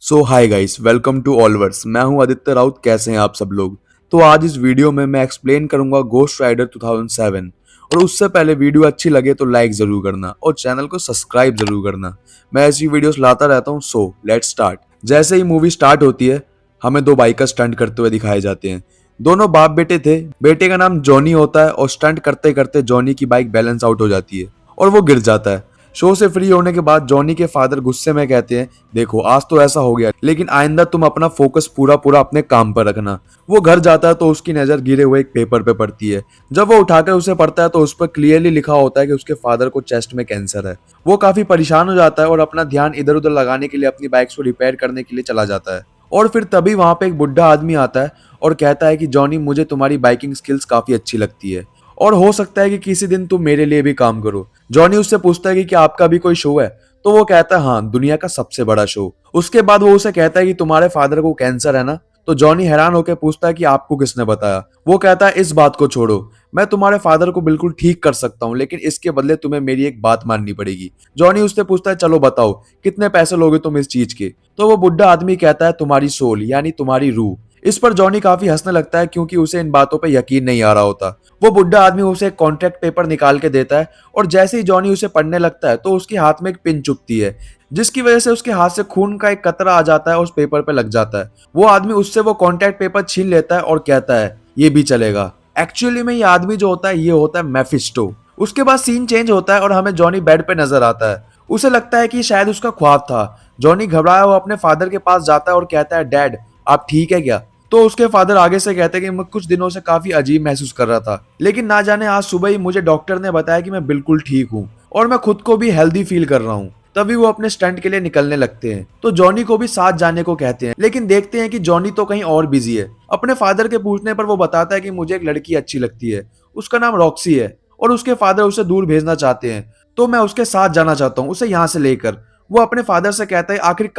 So hi guys, welcome to ऑलवर्स। मैं हूं आदित्य राउत। कैसे हैं आप सब लोग? तो आज इस वीडियो में मैं एक्सप्लेन करूंगा घोस्ट राइडर 2007। और उससे पहले वीडियो अच्छी लगे तो लाइक जरूर करना और चैनल को सब्सक्राइब जरूर करना। मैं ऐसी वीडियोस लाता रहता हूं। So let's start. जैसे ही मूवी स्टार्ट होती है, हमें दो बाइकर स्टंट करते हुए दिखाए जाते हैं। दोनों बाप बेटे थे। बेटे का नाम जॉनी होता है और स्टंट करते करते जॉनी की बाइक बैलेंस आउट हो जाती है और वो गिर जाता है। शो से फ्री होने के बाद जॉनी के फादर गुस्से में कहते हैं, देखो आज तो ऐसा हो गया, लेकिन आइंदा तुम अपना फोकस पूरा पूरा अपने काम पर रखना। वो घर जाता है तो उसकी नजर गिरे हुए एक पेपर पे पड़ती है। जब वो उठाकर उसे पढ़ता है तो उस पर क्लियरली लिखा होता है कि उसके फादर को चेस्ट में कैंसर है। वो काफी परेशान हो जाता है और अपना ध्यान इधर उधर लगाने के लिए अपनी बाइक्स को रिपेयर करने के लिए चला जाता है। और फिर तभी वहां पे एक बुढ़ा आदमी आता है और कहता है कि जॉनी, मुझे तुम्हारी बाइकिंग स्किल्स काफी अच्छी लगती है और हो सकता है कि किसी दिन तुम मेरे लिए भी काम करो। जॉनी उससे पूछता है कि क्या आपका भी कोई शो है? तो वो कहता है, हाँ, दुनिया का सबसे बड़ा शो। उसके बाद वो उसे कहता है कि तुम्हारे फादर को कैंसर है ना? तो जॉनी हैरान होकर पूछता है कि आपको किसने बताया? वो कहता है, इस बात को छोड़ो, मैं तुम्हारे फादर को बिल्कुल ठीक कर सकता हूँ, लेकिन इसके बदले तुम्हें मेरी एक बात माननी पड़ेगी। जॉनी उससे पूछता है, चलो बताओ, कितने पैसे लोगे तुम इस चीज के? तो वो बुढ़ा आदमी कहता है, तुम्हारी सोल यानी तुम्हारी रूह। इस पर जॉनी काफी हंसने लगता है क्योंकि उसे इन बातों पर यकीन नहीं आ रहा होता। वो बुढ़ा आदमी उसे एक कॉन्ट्रैक्ट पेपर निकाल के देता है और जैसे ही जॉनी उसे पढ़ने लगता है तो उसके हाथ में एक पिन चुभती है, जिसकी वजह से उसके हाथ से खून का एक कतरा आ जाता है और उस पेपर पे लग जाता है। वो आदमी उससे वो कॉन्ट्रैक्ट पेपर छीन लेता है और कहता है, ये भी चलेगा। एक्चुअली में ये आदमी जो होता है ये होता है मेफिस्टो। उसके बाद सीन चेंज होता है और हमें जॉनी बेड पे नजर आता है। उसे लगता है कि शायद उसका ख्वाब था। जॉनी घबराया हुआ अपने फादर के पास जाता है और कहता है, डैड आप ठीक है क्या? तो उसके फादर आगे से कहते हैं कि मैं कुछ दिनों से काफी अजीब महसूस कर रहा था, लेकिन ना जाने आज सुबह ही मुझे डॉक्टर ने बताया कि मैं बिल्कुल ठीक हूँ और मैं खुद को भी हेल्दी फील कर रहा हूँ। तभी वो अपने स्टंट के लिए निकलने लगते हैं तो जॉनी को भी साथ जाने को कहते हैं, लेकिन देखते हैं कि जॉनी तो कहीं और बिजी है। अपने फादर के पूछने पर वो बताता है कि मुझे एक लड़की अच्छी लगती है, उसका नाम रॉक्सी है और उसके फादर उसे दूर भेजना चाहते हैं, तो मैं उसके साथ जाना चाहता हूँ, उसे यहाँ से लेकर। वो अपने फादर से कहता है, आखिर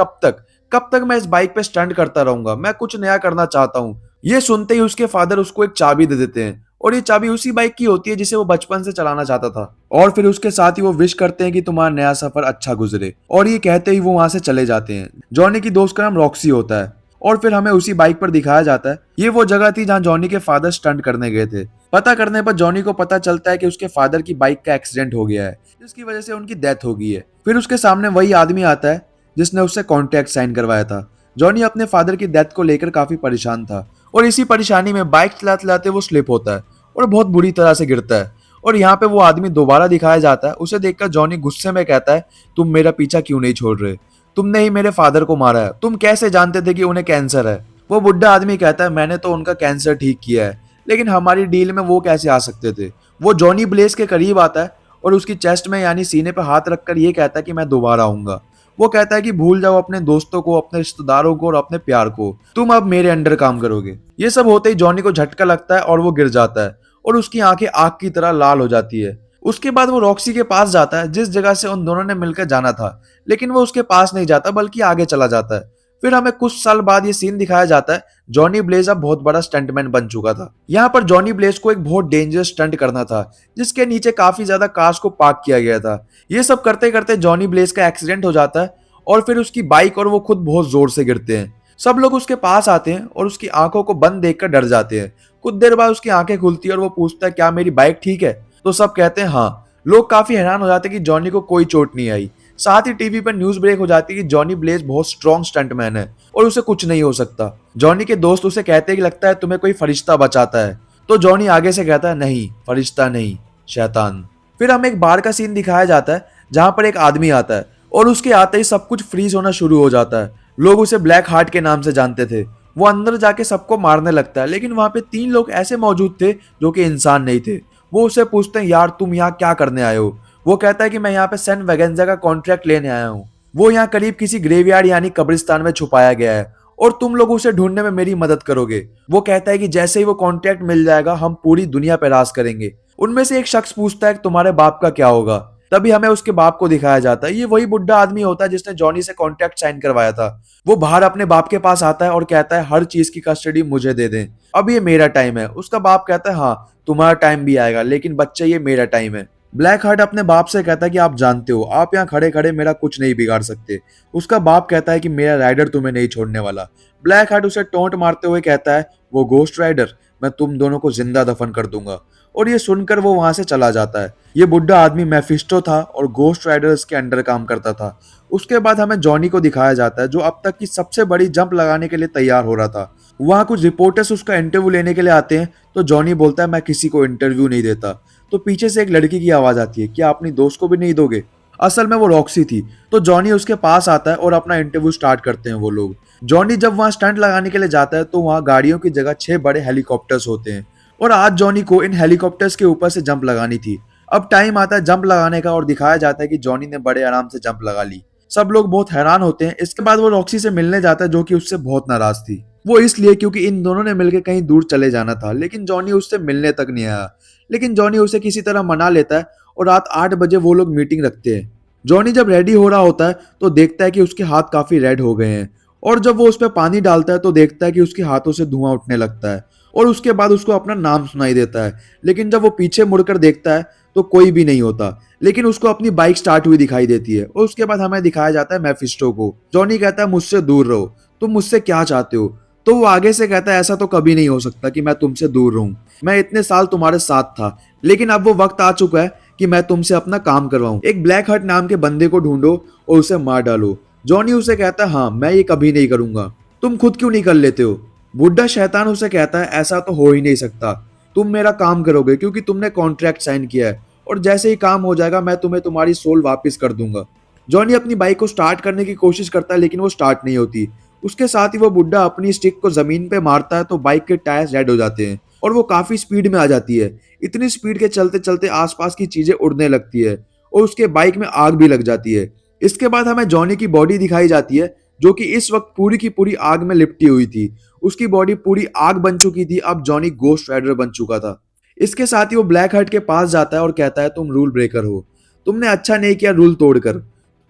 कब तक मैं इस बाइक पे स्टंट करता रहूंगा, मैं कुछ नया करना चाहता हूँ। ये सुनते ही उसके फादर उसको एक चाबी दे देते हैं और ये चाबी उसी बाइक की होती है जिसे वो बचपन से चलाना चाहता था। और फिर उसके साथ ही वो विश करते हैं कि तुम्हारा नया सफर अच्छा गुजरे, और ये कहते ही वो वहां से चले जाते हैं। जॉनी की दोस्त का नाम रॉक्सी होता है और फिर हमें उसी बाइक पर दिखाया जाता है। ये वो जगह थी जहां जॉनी के फादर स्टंट करने गए थे। पता करने पर जॉनी को पता चलता है कि उसके फादर की बाइक का एक्सीडेंट हो गया है, जिसकी वजह से उनकी डेथ हो गई है। फिर उसके सामने वही आदमी आता है जिसने उससे कॉन्ट्रैक्ट साइन करवाया था। जॉनी अपने फादर की डेथ को लेकर काफी परेशान था और इसी परेशानी में बाइक चलाते चलाते वो स्लिप होता है और बहुत बुरी तरह से गिरता है। और यहाँ पे वो आदमी दोबारा दिखाया जाता है। उसे देखकर जॉनी गुस्से में कहता है, तुम मेरा पीछा क्यों नहीं छोड़ रहे? तुमने ही मेरे फादर को मारा है, तुम कैसे जानते थे कि उन्हें कैंसर है? वो बुढ़ा आदमी कहता है, मैंने तो उनका कैंसर ठीक किया है, लेकिन हमारी डील में वो कैसे आ सकते थे? वो जॉनी ब्लेस के करीब आता है और उसकी चेस्ट में यानी सीने पर हाथ रखकर ये कहता है कि मैं दोबारा आऊंगा। वो कहता है कि भूल जाओ अपने दोस्तों को, अपने रिश्तेदारों को और अपने प्यार को, तुम अब मेरे अंडर काम करोगे। ये सब होते ही जॉनी को झटका लगता है और वो गिर जाता है और उसकी आंखें आग की तरह लाल हो जाती है। उसके बाद वो रॉक्सी के पास जाता है जिस जगह से उन दोनों ने मिलकर जाना था, लेकिन वो उसके पास नहीं जाता बल्कि आगे चला जाता है। फिर हमें कुछ साल बाद ये सीन दिखाया जाता है। जॉनी ब्लेज अब बहुत बड़ा स्टंटमैन बन चुका था। यहाँ पर जॉनी ब्लेज को एक बहुत डेंजरस स्टंट करना था जिसके नीचे काफी ज्यादा कार्स को पार्क किया गया था। ये सब करते करते जॉनी ब्लेज का एक्सीडेंट हो जाता है और फिर उसकी बाइक और वो खुद बहुत जोर से गिरते हैं। सब लोग उसके पास आते हैं और उसकी आंखों को बंद देखकर डर जाते हैं। कुछ देर बाद उसकी आंखें खुलती है और वो पूछता है, क्या मेरी बाइक ठीक है? तो सब कहते हैं हाँ। लोग काफी हैरान हो जाते हैं कि जॉनी को कोई चोट नहीं आई। साथ ही टीवी पर न्यूज ब्रेक हो जाती है कि जॉनी ब्लेज बहुत स्ट्रॉन्ग स्टंटमैन है और उसे कुछ नहीं हो सकता। जॉनी के दोस्त उसे कहते हैं कि लगता है तुम्हें कोई फरिश्ता बचाता है। तो जॉनी आगे से कहता है, नहीं, फरिश्ता नहीं, शैतान। फिर हमें एक बार का सीन दिखाया जाता है जहां पर एक आदमी आता है और उसके आते ही सब कुछ फ्रीज होना शुरू हो जाता है। लोग उसे ब्लैक हार्ट के नाम से जानते थे। वो अंदर जाके सबको मारने लगता है, लेकिन वहां पे 3 लोग ऐसे मौजूद थे जो कि इंसान नहीं थे। वो उसे पूछते हैं, यार तुम यहाँ क्या करने आए हो? वो कहता है कि मैं यहाँ पे सैन वेगेंजा का कॉन्ट्रैक्ट लेने आया हूँ। वो यहाँ करीब किसी ग्रेवयार्ड यानी कब्रिस्तान में छुपाया गया है और तुम लोग उसे ढूंढने में मेरी मदद करोगे। वो कहता है कि जैसे ही वो कॉन्ट्रैक्ट मिल जाएगा हम पूरी दुनिया पे राज करेंगे। उनमें से एक शख्स पूछता है कि तुम्हारे बाप का क्या होगा? तभी हमें उसके बाप को दिखाया जाता है। ये वही बुढ़ा आदमी होता है जिसने जॉनी से कॉन्ट्रैक्ट साइन करवाया था। वो बाहर अपने बाप के पास आता है और कहता है, हर चीज की कस्टडी मुझे दे दें, अब ये मेरा टाइम है। उसका बाप कहता है, हाँ तुम्हारा टाइम भी आएगा, लेकिन बच्चे ये मेरा टाइम है। ब्लैक हार्ट अपने बाप से कहता है कि आप जानते हो आप यहाँ खड़े खड़े मेरा कुछ नहीं बिगाड़ सकते। उसका बाप कहता है कि मेरा राइडर तुम्हें नहीं छोड़ने वाला। ब्लैक हार्ट उसे टोंट मारते हुए कहता है, वो गोस्ट राइडर, मैं तुम दोनों को जिंदा दफन कर दूंगा। और ये सुनकर वो वहां से चला जाता है। ये बुढ़ा आदमी मेफिस्टो था और गोस्ट राइडर्स के अंडर काम करता था। उसके बाद हमें जॉनी को दिखाया जाता है जो अब तक की सबसे बड़ी जंप लगाने के लिए तैयार हो रहा था। वहाँ कुछ रिपोर्टर्स उसका इंटरव्यू लेने के लिए आते हैं तो जॉनी बोलता है, मैं किसी को इंटरव्यू नहीं देता। तो पीछे से एक लड़की की आवाज आती है, क्या अपनी दोस्त को भी नहीं दोगे? असल में वो रॉक्सी थी। तो जॉनी उसके पास आता है और अपना इंटरव्यू स्टार्ट करते हैं वो लोग। जॉनी जब वहाँ स्टंट लगाने के लिए जाता है तो वहाँ गाड़ियों की जगह 6 बड़े हेलीकॉप्टर्स होते हैं और आज जॉनी को इन हेलीकॉप्टर्स के ऊपर से जंप लगानी थी। अब टाइम आता है जंप लगाने का और दिखाया जाता है कि जॉनी ने बड़े आराम से जंप लगा ली। सब लोग बहुत हैरान होते हैं। इसके बाद वो रॉक्सी से मिलने जाता है जो कि उससे बहुत नाराज थी। वो इसलिए क्योंकि इन दोनों ने मिलकर कहीं दूर चले जाना था, लेकिन जॉनी उससे मिलने तक नहीं आया। लेकिन जॉनी उसे किसी तरह मना लेता है और रात 8 बजे वो लोग मीटिंग रखते हैं। जॉनी जब रेडी हो रहा होता है तो देखता है कि उसके हाथ काफी रेड हो गए हैं और जब वो उस पर पानी डालता है तो देखता है कि उसके हाथों से धुआं उठने लगता है और उसके बाद उसको अपना नाम सुनाई देता है। लेकिन जब वो पीछे मुड़कर देखता है तो कोई भी नहीं होता, लेकिन उसको अपनी बाइक स्टार्ट हुई दिखाई देती है और उसके बाद हमें दिखाया जाता है मेफिस्टो को। जॉनी कहता है, मुझसे दूर रहो, तुम मुझसे क्या चाहते हो? तो वो आगे से कहता है, ऐसा तो कभी नहीं हो सकता कि मैं तुमसे दूर रहूं। मैं इतने साल तुम्हारे साथ था, लेकिन अब वो वक्त आ चुका है कि मैं तुमसे अपना काम करवाऊं। एक ब्लैक हर्ट नाम के बंदे को ढूंढो और उसे मार डालो। जॉनी उसे कहता है, हाँ मैं ये कभी नहीं करूंगा। तुम खुद क्यों नहीं कर लेते हो? बुढ़ा शैतान उसे कहता है, ऐसा तो हो ही नहीं सकता। तुम मेरा काम करोगे क्योंकि तुमने कॉन्ट्रैक्ट साइन किया है और जैसे ही काम हो जाएगा मैं तुम्हें तुम्हारी सोल वापस कर दूंगा। जॉनी अपनी बाइक को स्टार्ट करने की कोशिश करता है लेकिन वो स्टार्ट नहीं होती। उसके साथ ही वो बुढ़ा अपनी स्टिक को जमीन पे मारता है तो बाइक के टायर रेड हो जाते हैं और वो काफी स्पीड में आ जाती है। इतनी स्पीड के चलते चलते आसपास की चीजें उड़ने लगती है और उसके बाइक में आग भी लग जाती है। इसके बाद हमें जॉनी की बॉडी दिखाई जाती है जो कि इस वक्त पूरी की पूरी आग में लिपटी हुई थी। उसकी बॉडी पूरी आग बन चुकी थी। अब जॉनी गोस्ट राइडर बन चुका था। इसके साथ ही वो ब्लैक हर्ट के पास जाता है और कहता है, तुम रूल ब्रेकर हो, तुमने अच्छा नहीं किया रूल तोड़कर,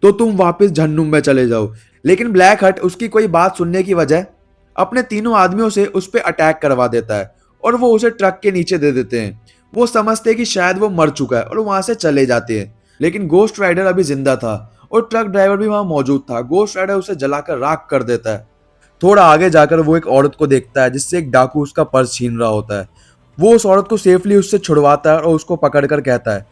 तो तुम वापस जहन्नुम में चले जाओ। लेकिन ब्लैक हर्ट उसकी कोई बात सुनने की वजह अपने तीनों आदमियों से उस पर अटैक करवा देता है और वो उसे ट्रक के नीचे दे देते हैं। वो समझते हैं कि शायद वो मर चुका है और वहां से चले जाते हैं, लेकिन गोस्ट राइडर अभी जिंदा था और ट्रक ड्राइवर भी वहां मौजूद था। गोस्ट राइडर उसे जलाकर राख कर देता है। थोड़ा आगे जाकर वो एक औरत को देखता है जिससे एक डाकू उसका पर्स छीन रहा होता है। वो उस औरत को सेफली उससे छुड़वाता है और उसको पकड़कर कहता है,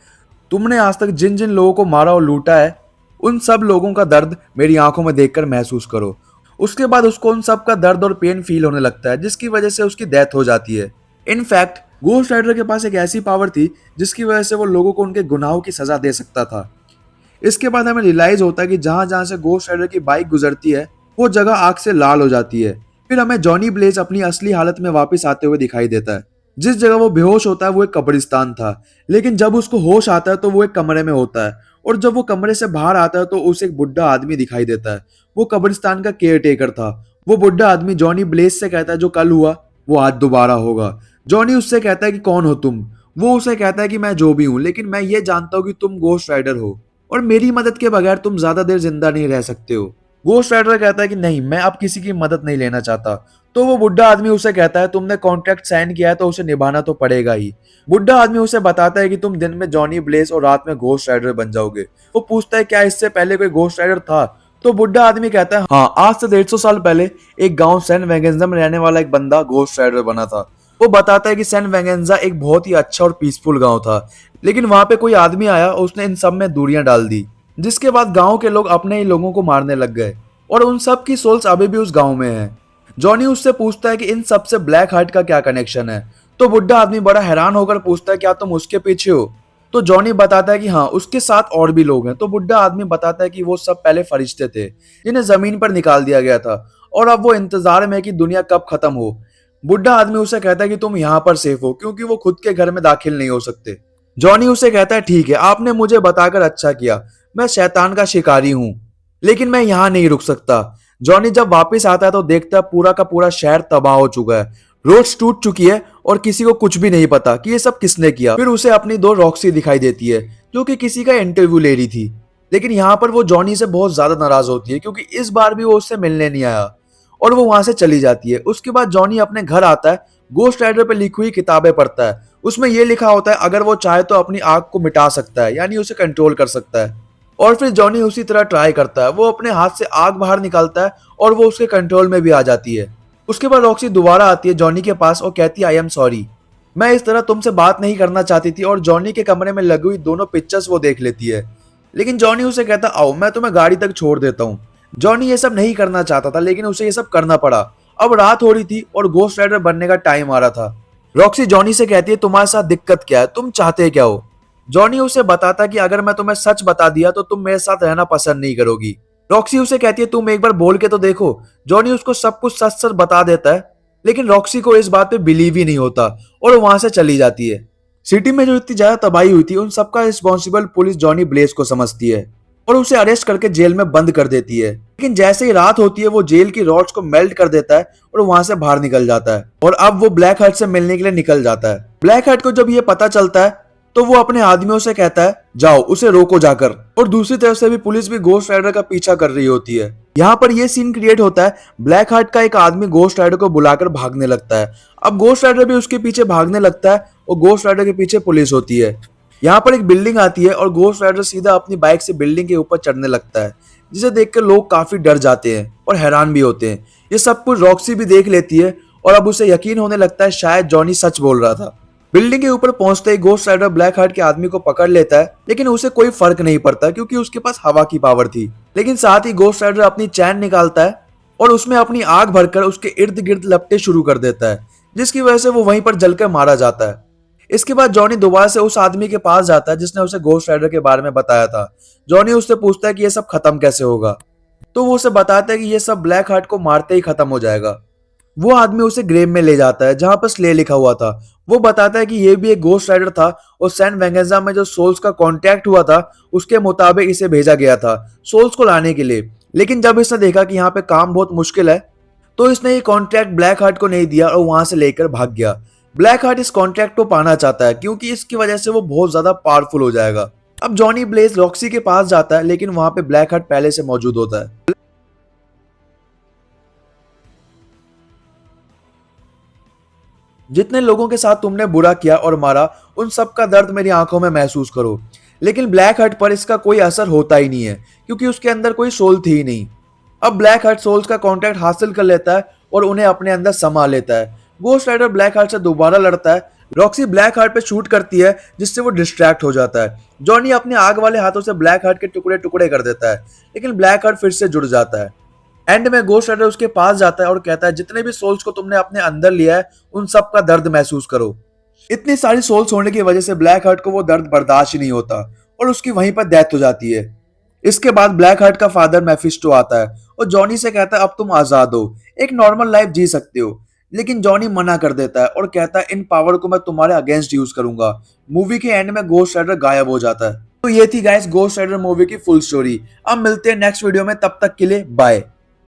तुमने आज तक जिन जिन लोगों को मारा और लूटा है उन सब लोगों का दर्द मेरी आंखों में देखकर महसूस करो। उसके बाद उसको उन सब का दर्द और पेन फील होने लगता है जिसकी वजह से उसकी डेथ हो जाती है। इनफैक्ट गोस्ट राइडर के पास एक ऐसी पावर थी जिसकी वजह से वो लोगों को उनके गुनाहों की सजा दे सकता था। इसके बाद हमें रियलाइज होता है कि जहां जहां से गोस्ट राइडर की बाइक गुजरती है वो जगह आग से लाल हो जाती है। फिर हमें जॉनी ब्लेज अपनी असली हालत में वापस आते हुए दिखाई देता है। जिस जगह वो बेहोश होता है वो एक कब्रिस्तान था, लेकिन जब उसको होश आता है तो वो एक कमरे में होता है और जब वो कमरे से बाहर आता है तो उसे एक बुढ़ा आदमी दिखाई देता है। वो कब्रिस्तान का केयर टेकर था। वो बुढ़ा आदमी जॉनी ब्लेज से कहता है, जो कल हुआ वो आज दोबारा होगा। जॉनी उससे कहता है कि कौन हो तुम? वो उसे कहता है कि मैं जो भी हूँ, लेकिन मैं ये जानता हूँ कि तुम गोस्ट राइडर हो और मेरी मदद के बगैर तुम ज्यादा देर जिंदा नहीं रह सकते हो। गोस्ट राइडर कहता है कि नहीं, मैं अब किसी की मदद नहीं लेना चाहता। तो वो बुढ़ा आदमी उसे कहता है, तुमने कॉन्ट्रैक्ट साइन किया है तो उसे निभाना तो पड़ेगा ही। बुढ़ा आदमी उसे बताता है कि तुम दिन में जॉनी ब्लेज और रात में घोस्ट राइडर बन जाओगे। वो पूछता है, क्या इससे पहले कोई घोस्ट राइडर था? तो बुढ़ा आदमी कहता है, हाँ, आज से 150 साल पहले एक गांव सैन वेगेंजा में रहने वाला एक बंदा घोस्ट राइडर बना था। वो बताता है कि सैन वेगेंजा एक बहुत ही अच्छा और पीसफुल गांव था, लेकिन वहां पे कोई आदमी आया और उसने इन सब में दूरियां डाल दी, जिसके बाद गांव के लोग अपने ही लोगों को मारने लग गए और उन सब की सोल्स अभी भी उस गांव में है। जॉनी उससे पूछता है कि इन सब से ब्लैक हार्ट का क्या कनेक्शन है? तो बुढ़ा आदमी बड़ा हैरान होकर पूछता है, क्या तुम उसके पीछे हो? तो जॉनी बताता है कि हाँ, उसके साथ और भी लोग हैं। तो बुढ़ा आदमी बताता है कि वो सब पहले फरिश्ते थे जिन्हें जमीन पर निकाल दिया गया था और अब वो इंतजार में है कि दुनिया कब खत्म हो। बुढ़ा आदमी उसे कहता है कि तुम यहाँ पर सेफ हो क्योंकि वो खुद के घर में दाखिल नहीं हो सकते। जॉनी उसे कहता है, ठीक है, आपने मुझे बताकर अच्छा किया, मैं शैतान का शिकारी हूँ, लेकिन मैं यहाँ नहीं रुक सकता। जॉनी जब वापस आता है तो देखता है पूरा का पूरा शहर तबाह हो चुका है, रोड्स टूट चुकी है और किसी को कुछ भी नहीं पता कि ये सब किसने किया। फिर उसे अपनी दो रॉक्सी दिखाई देती है जो कि किसी का इंटरव्यू ले रही थी, लेकिन यहाँ पर वो जॉनी से बहुत ज्यादा नाराज होती है क्योंकि इस बार भी वो उससे मिलने नहीं आया और वो वहां से चली जाती है। उसके बाद जॉनी अपने घर आता है, गोस्ट राइडर पे लिखी हुई किताबें पढ़ता है उसमें ये लिखा होता है अगर वो चाहे तो अपनी आग को मिटा सकता है, यानी उसे कंट्रोल कर सकता है। और फिर जॉनी उसी तरह ट्राई करता है, वो अपने हाथ से आग बाहर निकालता है और वो उसके कंट्रोल में भी आ जाती है। उसके बाद रॉक्सी दोबारा आती है जॉनी के पास और कहती है आई एम सॉरी, मैं इस तरह तुमसे बात नहीं करना चाहती थी, और जॉनी के कमरे में लगी हुई दोनों पिक्चर्स वो देख लेती है। लेकिन जॉनी उसे कहता आओ मैं तुम्हें गाड़ी तक छोड़ देता हूँ। जॉनी ये सब नहीं करना चाहता था, लेकिन उसे ये सब करना पड़ा। अब रात हो रही थी और घोस्ट राइडर बनने का टाइम आ रहा था। रॉक्सी जॉनी से कहती है तुम्हारे साथ दिक्कत क्या है, तुम चाहते क्या हो। जॉनी उसे बताता कि अगर मैं तुम्हें सच बता दिया तो तुम मेरे साथ रहना पसंद नहीं करोगी। रॉक्सी उसे कहती है तुम एक बार बोल के तो देखो। जॉनी उसको सब कुछ सच सच बता देता है, लेकिन रॉक्सी को इस बात पे बिलीव ही नहीं होता और वो वहां से चली जाती है। सिटी में जो इतनी ज्यादा तबाही हुई थी उन सबका रिस्पॉन्सिबल पुलिस जॉनी ब्लेज को समझती है और उसे अरेस्ट करके जेल में बंद कर देती है। लेकिन जैसे ही रात होती है वो जेल की रॉड्स को मेल्ट कर देता है और वहां से बाहर निकल जाता है और अब वो ब्लैक हार्ट से मिलने के लिए निकल जाता है। ब्लैक हार्ट को जब ये पता चलता है तो वो अपने आदमियों से कहता है जाओ उसे रोको जाकर, और दूसरी तरफ से भी पुलिस भी घोस्ट राइडर का पीछा कर रही होती है। यहाँ पर ये सीन क्रिएट होता है, ब्लैक हार्ट का एक आदमी घोस्ट राइडर को बुलाकर भागने लगता है। अब घोस्ट राइडर भी उसके पीछे भागने लगता है और घोस्ट राइडर के पीछे पुलिस होती है। यहाँ पर एक बिल्डिंग आती है और घोस्ट राइडर सीधा अपनी बाइक से बिल्डिंग के ऊपर चढ़ने लगता है, जिसे देखकर लोग काफी डर जाते हैं और हैरान भी होते हैं। ये सब कुछ रॉक्सी भी देख लेती है और अब उसे यकीन होने लगता है शायद जॉनी सच बोल रहा था। बिल्डिंग के ऊपर पहुंचते ही घोस्ट राइडर ब्लैक हार्ट के आदमी को पकड़ लेता है, लेकिन उसे कोई फर्क नहीं पड़ता क्योंकि उसके पास हवा की पावर थी। लेकिन साथ ही घोस्ट राइडर अपनी चैन निकालता है और उसमें अपनी आग भरकर उसके इर्द गिर्द लपटे शुरू कर देता है, जिसकी वजह से वो वहीं पर जलकर मारा जाता है। इसके बाद जॉनी दोबारा से उस आदमी के पास जाता है जिसने उसे घोस्ट राइडर के बारे में बताया था। जॉनी उससे पूछता है कि ये सब खत्म कैसे होगा, तो वो उसे बताता है कि ये सब ब्लैक हार्ट को मारते ही खत्म हो जाएगा। वो आदमी उसे ग्रेव में ले जाता है जहां पर स्ले लिखा हुआ था। वो बताता है कि ये भी एक घोस्ट राइडर था और सैन वेंगेजा में जो सोल्स का कांटेक्ट हुआ था उसके मुताबिक इसे भेजा गया था सोल्स को लाने के लिए। लेकिन जब इसने देखा कि यहाँ पे काम बहुत मुश्किल है तो इसने ये कॉन्ट्रैक्ट ब्लैक हार्ट को नहीं दिया और वहां से लेकर भाग गया। ब्लैक हार्ट इस कॉन्ट्रैक्ट को पाना चाहता है क्योंकि इसकी वजह से वो बहुत ज्यादा पावरफुल हो जाएगा। अब जॉनी ब्लेज रॉक्सी के पास जाता है, लेकिन वहां पे ब्लैक हार्ट पहले से मौजूद होता है। जितने लोगों के साथ तुमने बुरा किया और मारा उन सब का दर्द मेरी आंखों में महसूस करो। लेकिन ब्लैक हार्ट पर इसका कोई असर होता ही नहीं है क्योंकि उसके अंदर कोई सोल थी ही नहीं। अब ब्लैक हार्ट सोल्स का कांटेक्ट हासिल कर लेता है और उन्हें अपने अंदर समा लेता है। घोस्ट राइडर ब्लैक हार्ट से दोबारा लड़ता है। रॉक्सी ब्लैक हार्ट पे शूट करती है जिससे वो डिस्ट्रैक्ट हो जाता है। जॉनी अपने आग वाले हाथों से ब्लैक हार्ट के टुकड़े टुकड़े कर देता है, लेकिन ब्लैक हार्ट फिर से जुड़ जाता है। एंड में घोस्ट राइडर उसके पास जाता है और कहता है जितने भी सोल्स को तुमने अपने अंदर लिया है उन सब का दर्द महसूस करो। इतनी सारी सोल्स होने की वजह से ब्लैक हार्ट को वो दर्द बर्दाश्त ही नहीं होता और उसकी वहीं पर डेथ हो जाती है। इसके बाद ब्लैक हार्ट का फादर मेफिस्टो आता है और जॉनी से कहता है अब तुम आजाद हो, एक नॉर्मल लाइफ जी सकते हो। लेकिन जॉनी मना कर देता है और कहता है इन पावर को मैं तुम्हारे अगेंस्ट यूज करूंगा। मूवी के एंड में घोस्ट राइडर गायब हो जाता है। तो ये थी गाइस घोस्ट राइडर मूवी की फुल स्टोरी। अब मिलते हैं नेक्स्ट वीडियो में, तब तक के लिए बाय।